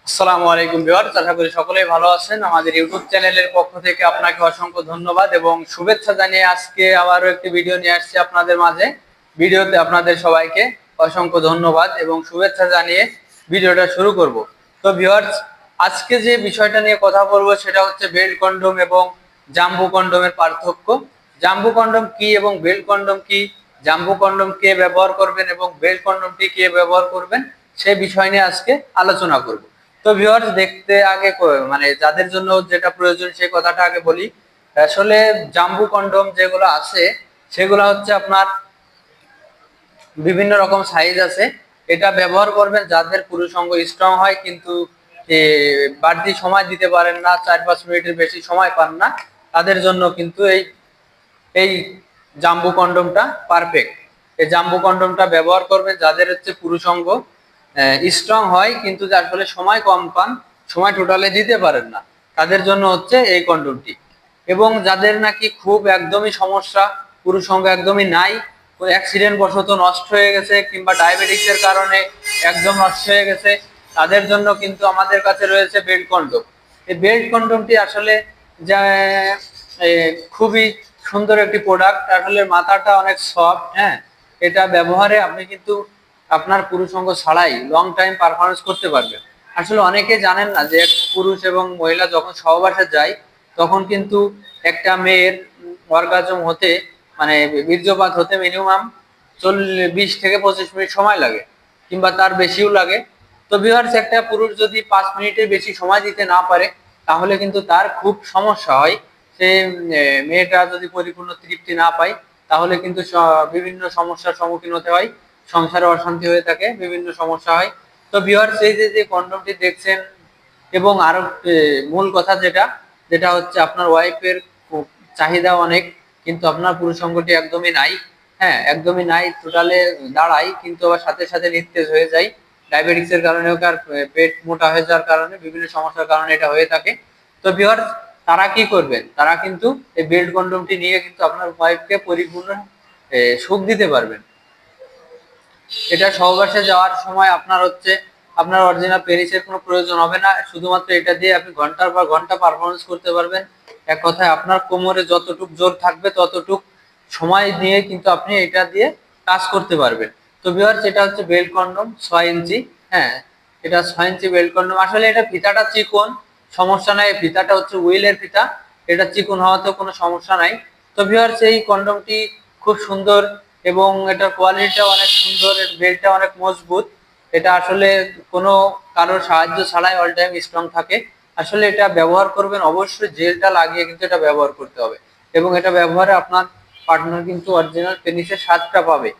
আসসালামু আলাইকুম ভিউয়ার্স, আশা করি সকলেই ভালো আছেন। আমাদের ইউটিউব চ্যানেলের পক্ষ থেকে আপনাকে অসংখ্য ধন্যবাদ এবং শুভেচ্ছা জানিয়ে আজকে আবারও একটি ভিডিও নিয়ে আসছি আপনাদের মাঝে। ভিডিওতে আপনাদের সবাইকে অসংখ্য ধন্যবাদ এবং শুভেচ্ছা জানিয়ে ভিডিওটা শুরু করব। তো ভিউয়ার্স, আজকে যে বিষয়টা নিয়ে কথা বলবো সেটা হচ্ছে বেল্ট কন্ডোম এবং জাম্বু কন্ডোমের পার্থক্য। জাম্বু কন্ডোম কি এবং বেল্ট কন্ডোম কি, জাম্বু কন্ডোম কে ব্যবহার করবেন এবং বেল্ট কন্ডোমটি কে ব্যবহার করবেন সেই বিষয় নিয়ে আজকে আলোচনা করব। তো ভিউয়ার্স, দেখতে আগে মানে যাদের জন্য যেটা প্রয়োজন সেই কথাটা আগে বলি। আসলে জাম্বু কন্ডোম যেগুলো আছে সেগুলো হচ্ছে আপনার বিভিন্ন রকম সাইজ আছে। এটা ব্যবহার করবেন যাদের পুরুষাঙ্গ স্ট্রং হয় কিন্তু বাড়তি সময় দিতে পারেন না, 4-5 মিনিটের বেশি সময় পান না, তাদের জন্য কিন্তু এই এই জাম্বু কন্ডোমটা পারফেক্ট। এই জাম্বু কন্ডোমটা ব্যবহার করবেন যাদের হচ্ছে পুরুষাঙ্গ স্ট্রং হয় কিন্তু যার ফলে সময় কম পান, সময় টোটালে দিতে পারেন না, তাদের জন্য হচ্ছে এই কন্ডোমটি। এবং যাদের নাকি খুব একদমই সমস্যা, পুরুষাঙ্গ একদমই নাই, অ্যাক্সিডেন্ট বশত নষ্ট হয়ে গেছে কিংবা ডায়াবেটিক্সের কারণে একদম নষ্ট হয়ে গেছে, তাদের জন্য কিন্তু আমাদের কাছে রয়েছে বেল্ট কন্ডোম। এই বেল্ট কন্ডোমটি আসলে যা খুবই সুন্দর একটি প্রোডাক্ট। আসলে মাথাটা অনেক সফট, হ্যাঁ, এটা ব্যবহারে আপনি কিন্তু আপনার পুরুষাঙ্গ ছাড়াই লং টাইম পারফরমেন্স করতে পারবেন। আসলে অনেকে জানেন না যে পুরুষ এবং মহিলা যখন সহবাসে যায় তখন কিন্তু একটা মেয়ের অর্গাজম হতে মানে বীর্যপাত হতে মিনিমাম 20 থেকে 25 মিনিট সময় লাগে কিংবা তার বেশিও লাগে। তো ভিউয়ার্স, একটা পুরুষ যদি 5 মিনিটের বেশি সময় দিতে না পারে তাহলে কিন্তু তার খুব সমস্যা হয়। সে মেয়েটা যদি পরিপূর্ণ তৃপ্তি না পায় তাহলে কিন্তু বিভিন্ন সমস্যার সম্মুখীন হতে হয়, সংসারে অশান্তি হয়ে থাকে, বিভিন্ন সমস্যা হয়। তো ভিউয়ার্স, এই যে কন্ডোমটি দেখছেন এবং আরো মূল কথা যেটা যেটা হচ্ছে আপনার ওয়াইফের চাহিদা অনেক কিন্তু আপনার পুরুষাঙ্গটি একদমই নাই, হ্যাঁ একদমই নাই, টোটালে দাঁড়াই কিন্তু আবার সাথে সাথে নিস্তেজ হয়ে যায়। ডায়াবেটিক্স এর কারণে হোক আর পেট মোটা হয়ে যাওয়ার কারণে বিভিন্ন সমস্যার কারণে এটা হয়ে থাকে। তো ভিউয়ার্স, তারা কি করবেন, তারা কিন্তু এই বেল্ট কন্ডোমটি নিয়ে কিন্তু আপনার ওয়াইফকে পরিপূর্ণ সুখ দিতে পারবেন। এটা সহবাসে যাওয়ার সময় আপনার হচ্ছে আপনার অরিজিনাল পেনিসের কোনো প্রয়োজন হবে না, শুধুমাত্র এটা দিয়ে আপনি ঘন্টার পর ঘন্টা পারফরমেন্স করতে পারবেন। এক কথায় আপনার কোমরে যতটুক জোর থাকবে ততটুক সময় নিয়ে কিন্তু আপনি এটা দিয়ে কাজ করতে পারবেন। তো ভিউয়ার্স, এটা হচ্ছে বেল্ট কন্ডোম 6 ইঞ্চি, হ্যাঁ এটা 6 ইঞ্চি বেল্ট কন্ডোম। আসলে এটা ফিতাটা চিকন, সমস্যা নাই, ফিতাটা হচ্ছে উইলের ফিতা, এটা চিকন হওয়াতে কোনো সমস্যা নাই। তো ভিউয়ার্স, এই কন্ডোমটি খুব সুন্দর এবং এটার কোয়ালিটিটা অনেক সুন্দর, এর বেল্টটা অনেক মজবুত। এটা আসলে কোনো কারোর সাহায্য ছাড়াই অল টাইম স্ট্রং থাকে। আসলে এটা ব্যবহার করবেন অবশ্যই জেলটা লাগিয়ে কিন্তু এটা ব্যবহার করতে হবে এবং এটা ব্যবহারে আপনার পার্টনার কিন্তু অরিজিনাল পেনিসের স্বাদটা পাবে।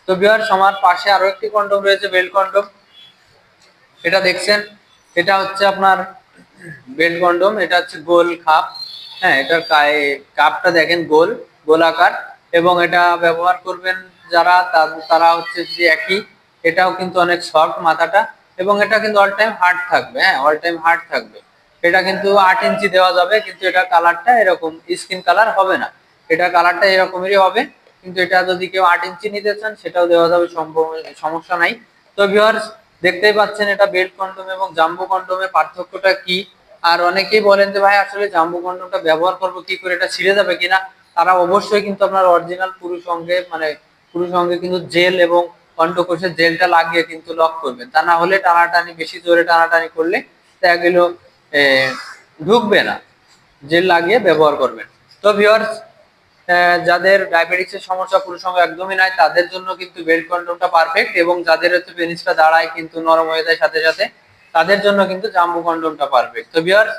তো ভিউয়ার্স, আমার পাশে আরো একটি কন্ডোম রয়েছে, বেল্ট কন্ডোম, এটা দেখছেন, এটা হচ্ছে আপনার বেল্ট কন্ডোম, এটা হচ্ছে গোল খাপ, হ্যাঁ এটার কাপটা দেখেন গোল গোলাকার এবং এটা ব্যবহার করবেন যারা তারা হচ্ছে যে একই। এটাও কিন্তু অনেক সফট মাথাটা এবং এটা কিন্তু অল টাইম হার্ড থাকবে, হ্যাঁ অল টাইম হার্ড থাকবে। এটা কিন্তু 8 ইঞ্চি দেওয়া যাবে কিন্তু এটা কালারটা এরকম স্কিন কালার হবে না, এটা কালারটা এরকমেরই হবে। কিন্তু এটা যদি কেউ 8 ইঞ্চি নিতে চান সেটাও দেওয়া যাবে, সম্ভব, সমস্যা নাই। তো ভিউয়ার্স, দেখতেই পাচ্ছেন এটা বেল্ট কন্ডোম এবং জাম্বো কন্ডোমের পার্থক্যটা কি। আর অনেকেই বলেন যে ভাই আসলে জাম্বো কন্ডোমটা ব্যবহার করবো কি করে, এটা ছিঁড়ে যাবে কিনা। তারা অবশ্যই কিন্তু আপনার অরিজিনাল পুরুষ অঙ্গে মানে পুরুষ অঙ্গে কিন্তু জেল এবং অন্ডকোষের জেলটা লাগিয়ে কিন্তু লক করবেন, তা না হলে টানাটানি বেশি জোরে টানাটানি করলে দেখা গেল ঢুকবে না। জেল লাগিয়ে ব্যবহার করবেন। তো ভিউয়ার্স, যাদের ডায়াবেটিক্সের সমস্যা পুরুষাঙ্গ একদমই নাই তাদের জন্য কিন্তু বেল্ট কন্ডোমটা পারফেক্ট এবং যাদের হচ্ছে পেনিসটা দাঁড়ায় কিন্তু নরম হয়ে যায় সাথে সাথে তাদের জন্য কিন্তু জাম্বু কন্ডোমটা পারফেক্ট। তো ভিউয়ার্স,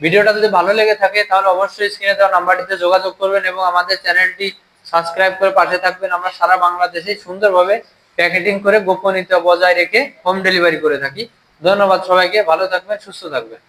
ভিডিওটা যদি ভালো লেগে থাকে তাহলে অবশ্যই স্ক্রিনে দেওয়া নাম্বারটিতে যোগাযোগ করবেন এবং আমাদের চ্যানেলটি সাবস্ক্রাইব করে পাশে থাকবেন। আমরা সারা বাংলাদেশে সুন্দরভাবে প্যাকেটিং করে গোপনীয়তা বজায় রেখে হোম ডেলিভারি করে থাকি। ধন্যবাদ সবাইকে, ভালো থাকবেন, সুস্থ থাকবেন।